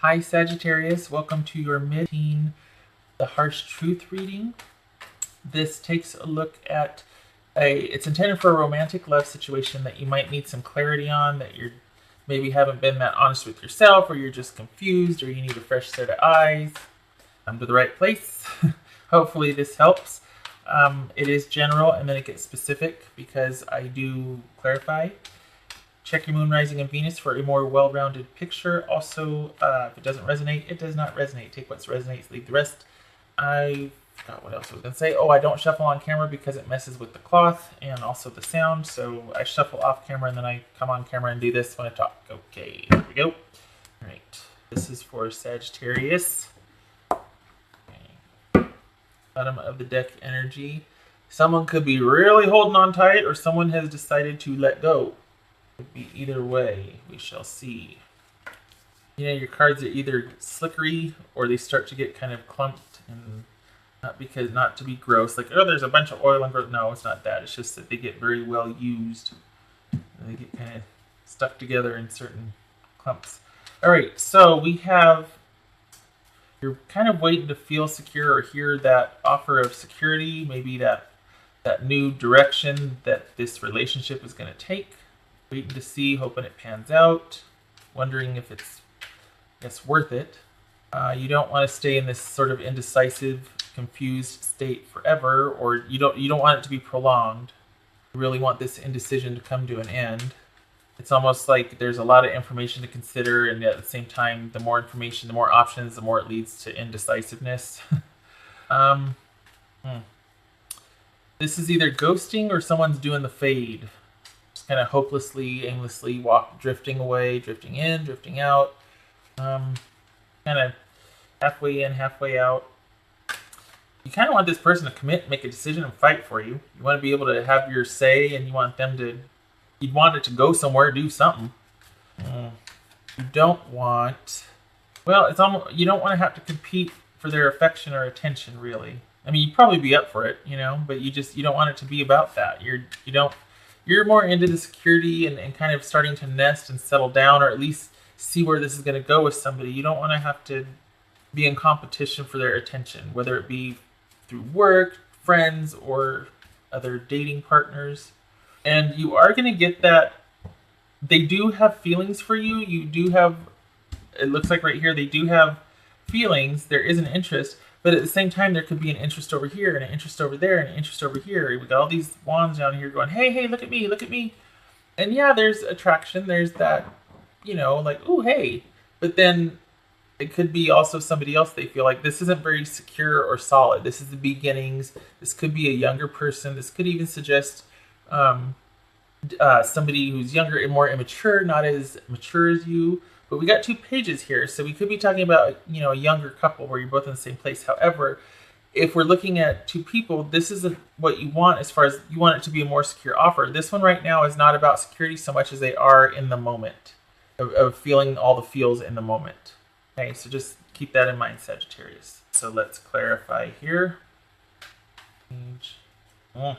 Hi Sagittarius, welcome to your mid-teen The Harsh Truth reading. This takes a look at it's intended for a romantic love situation that you might need some clarity on, that you maybe haven't been that honest with yourself, or you're just confused, or you need a fresh set of eyes. Come to the right place. Hopefully this helps. It is general and then it gets specific because I do clarify. Check your moon, rising, and Venus for a more well-rounded picture. Also, if it doesn't resonate, it does not resonate. Take what resonates, leave the rest. I forgot what else I was going to say. Oh, I don't shuffle on camera because it messes with the cloth and also the sound. So I shuffle off camera and then I come on camera and do this when I talk. Okay, there we go. All right, this is for Sagittarius. Okay. Bottom of the deck energy. Someone could be really holding on tight, or someone has decided to let go. Could be either way. We shall see. You know, your cards are either slickery or they start to get kind of clumped, and not to be gross, like, oh, there's a bunch of oil and growth. No, it's not that. It's just that they get very well used. And they get kind of stuck together in certain clumps. All right, so we have, you're kind of waiting to feel secure or hear that offer of security, maybe that new direction that this relationship is going to take. Waiting to see, hoping it pans out, wondering if it's worth it. You don't want to stay in this sort of indecisive, confused state forever, or you don't want it to be prolonged. You really want this indecision to come to an end. It's almost like there's a lot of information to consider, and at the same time, the more information, the more options, the more it leads to indecisiveness. This is either ghosting or someone's doing the fade. Kind of hopelessly, aimlessly drifting away, drifting in, drifting out, kind of halfway in, halfway out. You kind of want this person to commit, make a decision, and fight for you. You want to be able to have your say, and you want you'd want it to go somewhere, do something. You don't want, it's almost, you don't want to have to compete for their affection or attention, really. I mean, you'd probably be up for it, but you don't want it to be about that. You're more into the security and kind of starting to nest and settle down, or at least see where this is going to go with somebody. You don't want to have to be in competition for their attention, whether it be through work, friends, or other dating partners. And you are going to get that they do have feelings for you. You do have, it looks like right here, they do have feelings. There is an interest. But at the same time, there could be an interest over here, and an interest over there, and an interest over here. We got all these wands down here going, hey, look at me, look at me. And yeah, there's attraction. There's that, like, oh, hey. But then it could be also somebody else. They feel like this isn't very secure or solid. This is the beginnings. This could be a younger person. This could even suggest somebody who's younger and more immature, not as mature as you. But we got 2 pages here, so we could be talking about, a younger couple where you're both in the same place. However, if we're looking at 2 people, this isn't what you want as far as you want it to be a more secure offer. This one right now is not about security so much as they are in the moment, of feeling all the feels in the moment. Okay, so just keep that in mind, Sagittarius. So let's clarify here. So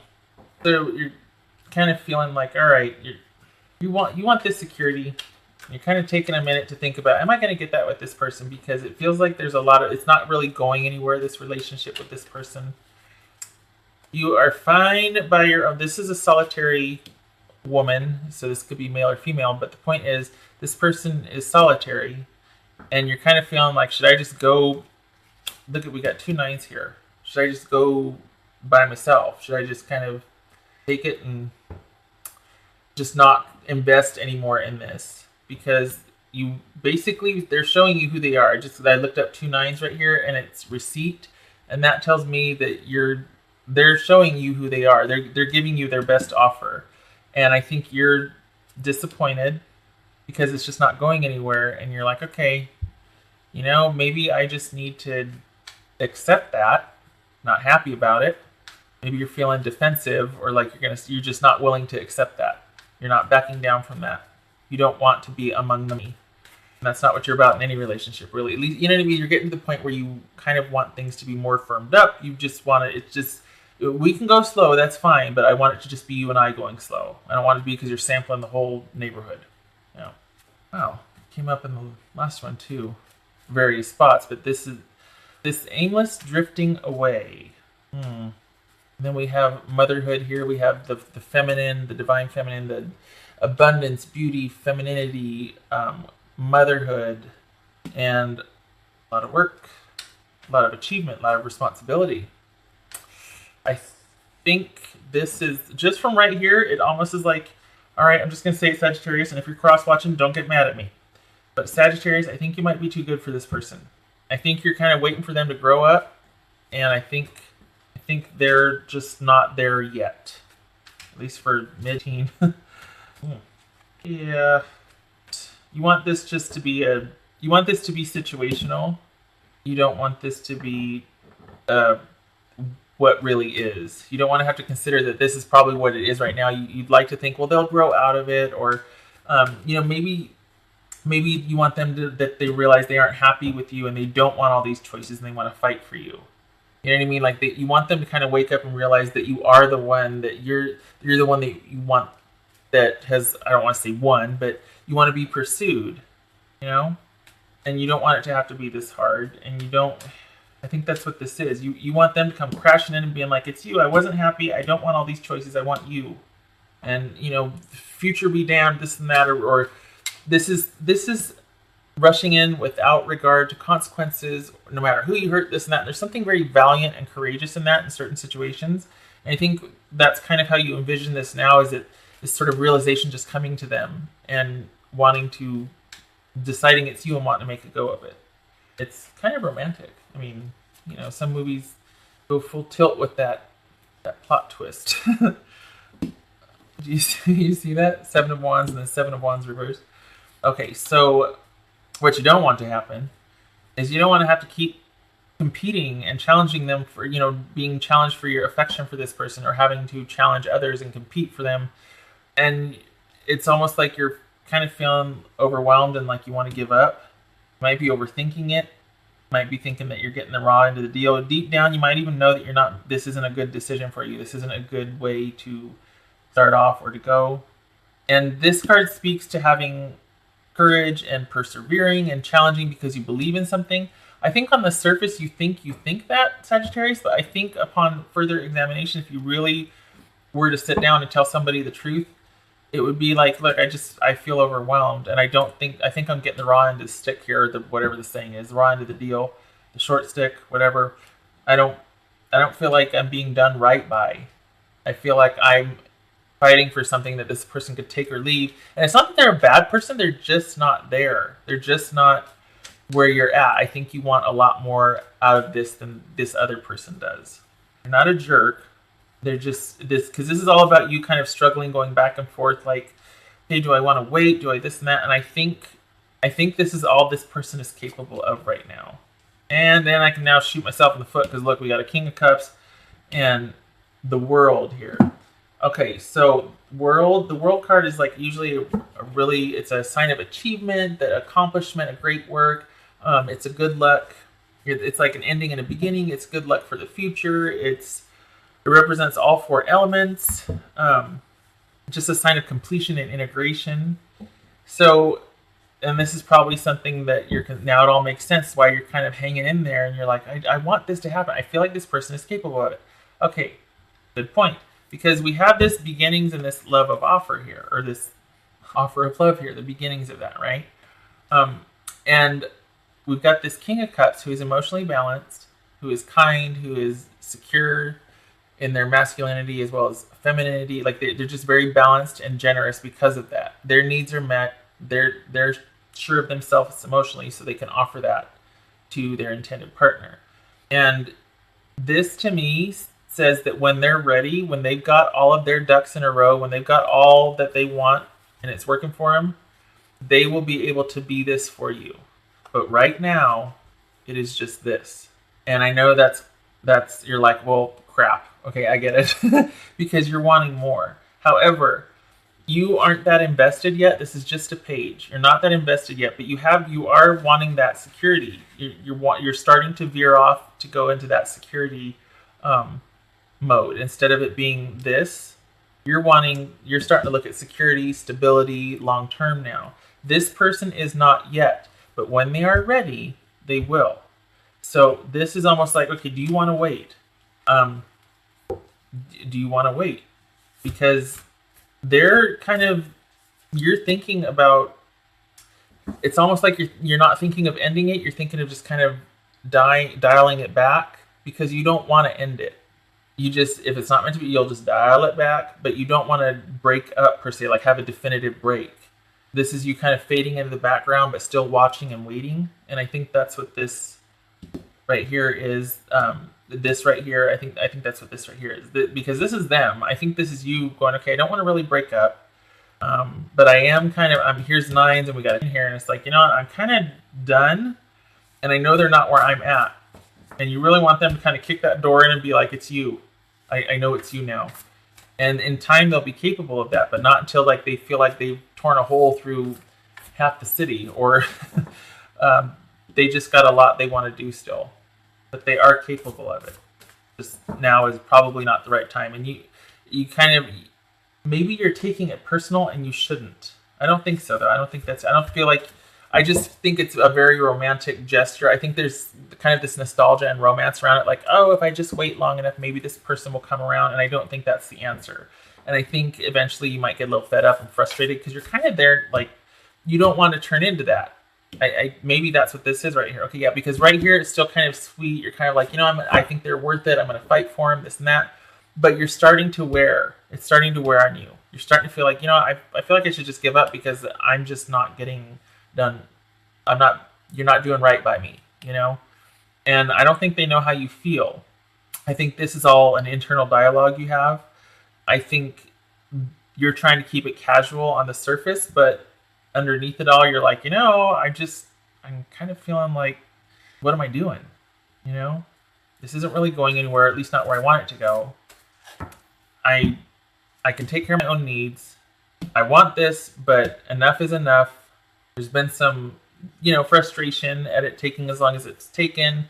you're kind of feeling like, all right, you want this security. You're kind of taking a minute to think about, am I going to get that with this person? Because it feels like there's it's not really going anywhere, this relationship with this person. You are fine by your own. This is a solitary woman, so this could be male or female, but the point is, this person is solitary, and you're kind of feeling like, should I just go, we got 2 9s here. Should I just go by myself? Should I just kind of take it and just not invest anymore in this? Because they're showing you who they are. I looked up 2 9s right here, and it's receipt, and that tells me that they're showing you who they are. They're giving you their best offer, and I think you're disappointed because it's just not going anywhere, and you're like, okay, maybe I just need to accept that. Not happy about it. Maybe you're feeling defensive, or like you're just not willing to accept that. You're not backing down from that. You don't want to be among them. And that's not what you're about in any relationship, really. At least, you know what I mean? You're getting to the point where you kind of want things to be more firmed up. You just want we can go slow, that's fine, but I want it to just be you and I going slow. I don't want it to be because you're sampling the whole neighborhood. Wow, came up in the last one too. various spots, but this is this aimless drifting away. Then we have motherhood here. We have the feminine, the divine feminine, the abundance, beauty, femininity, motherhood, and a lot of work, a lot of achievement, a lot of responsibility. I think this is, just from right here, it almost is like, all right, I'm just going to say Sagittarius, and if you're cross-watching, don't get mad at me. But Sagittarius, I think you might be too good for this person. I think you're kind of waiting for them to grow up, and I think they're just not there yet. At least for mid-teen. Yeah. You want this just to be you want this to be situational. You don't want this to be what really is. You don't want to have to consider that this is probably what it is right now. You'd like to think, well, they'll grow out of it, or maybe you want them to, that they realize they aren't happy with you and they don't want all these choices and they want to fight for you. You know what I mean? Like you want them to kind of wake up and realize that you are the one, that you're the one that you want, that has, I don't want to say won, but you want to be pursued, and you don't want it to have to be this hard, and you don't. I think that's what this is. You want them to come crashing in and being like, it's you. I wasn't happy. I don't want all these choices. I want you. And future be damned, this and that, or this is rushing in without regard to consequences, no matter who you hurt, this and that. And there's something very valiant and courageous in that in certain situations. And I think that's kind of how you envision this now, is it this sort of realization just coming to them and deciding it's you and wanting to make a go of it. It's kind of romantic. I mean, some movies go full tilt with that plot twist. Do you see that? Seven of Wands and then Seven of Wands reversed. Okay, so what you don't want to happen is you don't want to have to keep competing and challenging them for, being challenged for your affection for this person, or having to challenge others and compete for them. And it's almost like you're kind of feeling overwhelmed and like you want to give up. You might be overthinking it. You might be thinking that you're getting the raw end of the deal. Deep down, you might even know that this isn't a good decision for you. This isn't a good way to start off or to go. And this card speaks to having courage and persevering and challenging because you believe in something. I think on the surface you think that, Sagittarius, but I think upon further examination, if you really were to sit down and tell somebody the truth, it would be like, look, I feel overwhelmed, and I think I'm getting the raw end of the stick here, or whatever the saying is, the raw end of the deal, the short stick, whatever. I don't feel like I'm being done right by. I feel like I'm fighting for something that this person could take or leave. And it's not that they're a bad person, they're just not there. They're just not where you're at. I think you want a lot more out of this than this other person does. You're not a jerk. They're just because this is all about you kind of struggling, going back and forth, like, hey, do I want to wait? Do I this and that? And I think this is all this person is capable of right now. And then I can now shoot myself in the foot because look, we got a King of Cups and the World here. Okay, so the World card is like usually it's a sign of achievement, the accomplishment, a great work. It's a good luck. It's like an ending and a beginning. It's good luck for the future. It represents all four elements. Just a sign of completion and integration. So, and this is probably something that now it all makes sense why you're kind of hanging in there and you're like, I want this to happen. I feel like this person is capable of it. Okay, good point. Because we have this beginnings and this love of offer here, or this offer of love here, the beginnings of that, right? And we've got this King of Cups who is emotionally balanced, who is kind, who is secure in their masculinity as well as femininity. Like they're just very balanced and generous because of that. Their needs are met. They're sure of themselves emotionally, so they can offer that to their intended partner. And this, to me, says that when they're ready, when they've got all of their ducks in a row, when they've got all that they want and it's working for them, they will be able to be this for you. But right now, it is just this. And I know that's you're like, well, crap. Okay, I get it. Because you're wanting more. However, you aren't that invested yet. This is just a page. You're not that invested yet, but you are wanting that security. You're starting to veer off to go into that security mode. Instead of it being this, you're starting to look at security, stability, long term now. This person is not yet, but when they are ready, they will. So this is almost like, okay, do you want to wait? Do you want to wait? Because they're kind of, you're thinking about, it's almost like you're not thinking of ending it. You're thinking of just kind of dialing it back, because you don't want to end it. You just, if it's not meant to be, you'll just dial it back, but you don't want to break up per se, like have a definitive break. This is you kind of fading into the background, but still watching and waiting. And I think that's what this right here is. This right here, I think that's what this right here is. Because this is them. I think this is you going, okay, I don't want to really break up. But I am kind of, here's nines and we got it in here. And it's like, you know what, I'm kind of done. And I know they're not where I'm at. And you really want them to kind of kick that door in and be like, it's you. I know it's you now. And in time, they'll be capable of that, but not until like they feel like they've torn a hole through half the city, or they just got a lot they want to do still. But they are capable of it. Just now is probably not the right time. And you kind of, maybe you're taking it personal and you shouldn't. I don't think so, though. I don't feel like, I just think it's a very romantic gesture. I think there's kind of this nostalgia and romance around it. Like, oh, if I just wait long enough, maybe this person will come around. And I don't think that's the answer. And I think eventually you might get a little fed up and frustrated because you're kind of there, like, you don't want to turn into that. Maybe that's what this is right here. Okay, yeah, because right here it's still kind of sweet. You're kind of like, you know, I think they're worth it. I'm going to fight for them, this and that. But you're starting to wear. It's starting to wear on you. You're starting to feel like, you know, I feel like I should just give up because I'm just not getting done. You're not doing right by me, you know? And I don't think they know how you feel. I think this is all an internal dialogue you have. I think you're trying to keep it casual on the surface, but underneath it all, you're like, you know, I'm kind of feeling like, what am I doing? You know, this isn't really going anywhere, at least not where I want it to go. I can take care of my own needs. I want this, but enough is enough. There's been some, you know, frustration at it taking as long as it's taken.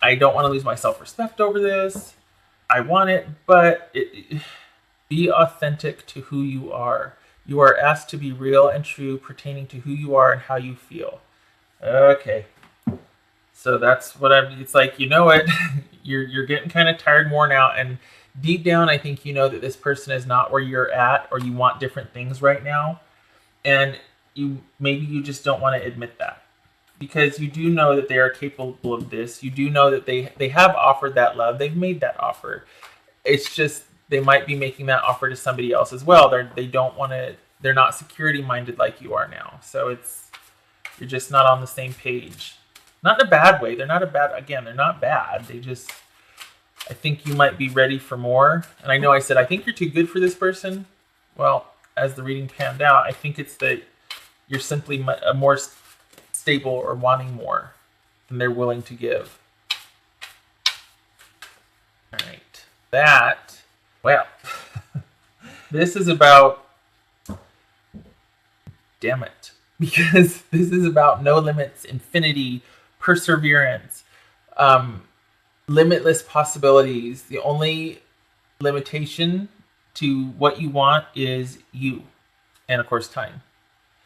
I don't want to lose my self-respect over this. I want it, but be authentic to who you are. You are asked to be real and true pertaining to who you are and how you feel. Okay. So that's what it's like, you know it. You're getting kind of tired, worn out, and deep down I think you know that this person is not where you're at, or you want different things right now. And maybe you just don't want to admit that, because you do know that they are capable of this. You do know that they have offered that love. They've made that offer. It's just they might be making that offer to somebody else as well. They don't want to. They're not security minded like you are now. So you're just not on the same page. Not in a bad way. They're not bad. They just, I think you might be ready for more. And I know I said I think you're too good for this person. Well, as the reading panned out, I think it's that you're simply a more stable or wanting more than they're willing to give. All right. Well, this is about, damn it, because this is about no limits, infinity, perseverance, limitless possibilities. The only limitation to what you want is you, and of course time.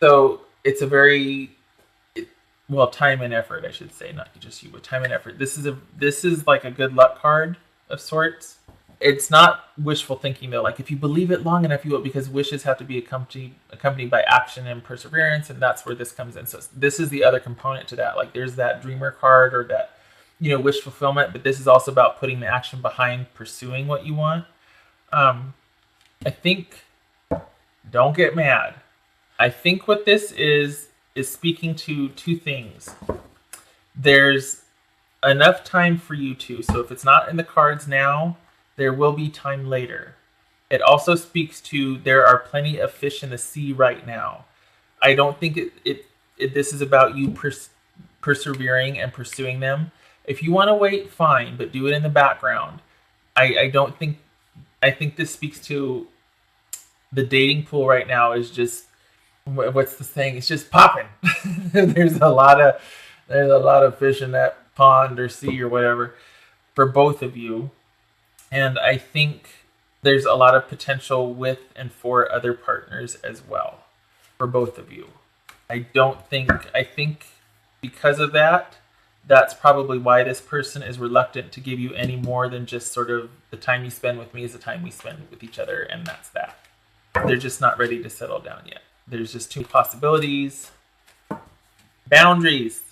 So it's a very, time and effort, I should say, not just you, but time and effort. This is like a good luck card of sorts. It's not wishful thinking though. Like if you believe it long enough, you will, because wishes have to be accompanied by action and perseverance, and that's where this comes in. So this is the other component to that. Like there's that dreamer card, or that, you know, wish fulfillment, but this is also about putting the action behind pursuing what you want. I think, don't get mad. I think what this is speaking to two things. There's enough time for you to, so if it's not in the cards now, there will be time later. It also speaks to there are plenty of fish in the sea right now. I don't think this is about you persevering and pursuing them. If you want to wait, fine, but do it in the background. I think this speaks to the dating pool right now is just, what's the saying? It's just popping. There's a lot of fish in that pond or sea or whatever for both of you. And I think there's a lot of potential with and for other partners as well for both of you. I think because of that, that's probably why this person is reluctant to give you any more than just sort of the time you spend with me is the time we spend with each other, and that's that. They're just not ready to settle down yet. There's just too many possibilities. Boundaries.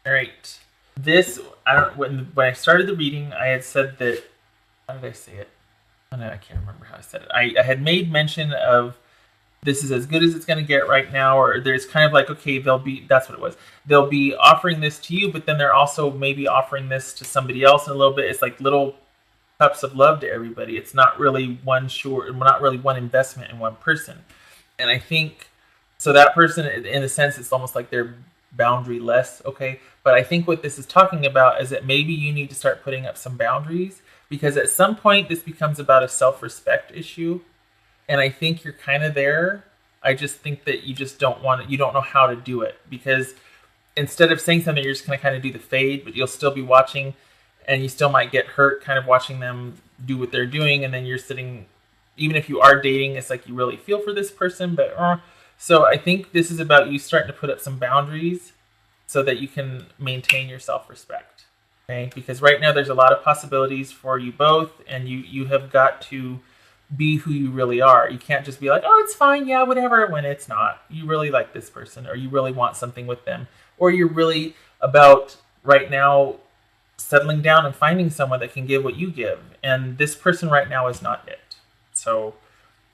All right. When I started the reading, I had said that, how did I say it? Oh, no, I can't remember how I said it. I had made mention of this is as good as it's going to get right now, or there's kind of like, okay, that's what it was. They'll be offering this to you, but then they're also maybe offering this to somebody else in a little bit. It's like little cups of love to everybody. It's not really not really one investment in one person. And I think, so that person, in a sense, it's almost like they're boundary less, okay? But I think what this is talking about is that maybe you need to start putting up some boundaries, because at some point this becomes about a self-respect issue. And I think you're kind of there. I just think that you just don't want it. You don't know how to do it, because instead of saying something, you're just going to kind of do the fade, but you'll still be watching, and you still might get hurt kind of watching them do what they're doing. And then you're sitting, even if you are dating, it's like you really feel for this person, but so I think this is about you starting to put up some boundaries so that you can maintain your self-respect. Okay? Because right now there's a lot of possibilities for you both, and you have got to be who you really are. You can't just be like, oh, it's fine, yeah, whatever, when it's not. You really like this person, or you really want something with them, or you're really about right now settling down and finding someone that can give what you give. And this person right now is not it. So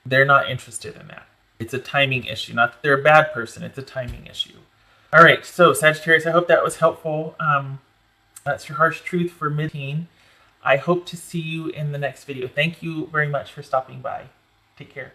they're not interested in that. It's a timing issue. Not that they're a bad person, it's a timing issue. All right, so Sagittarius, I hope that was helpful. That's your harsh truth for mid-teen. I hope to see you in the next video. Thank you very much for stopping by. Take care.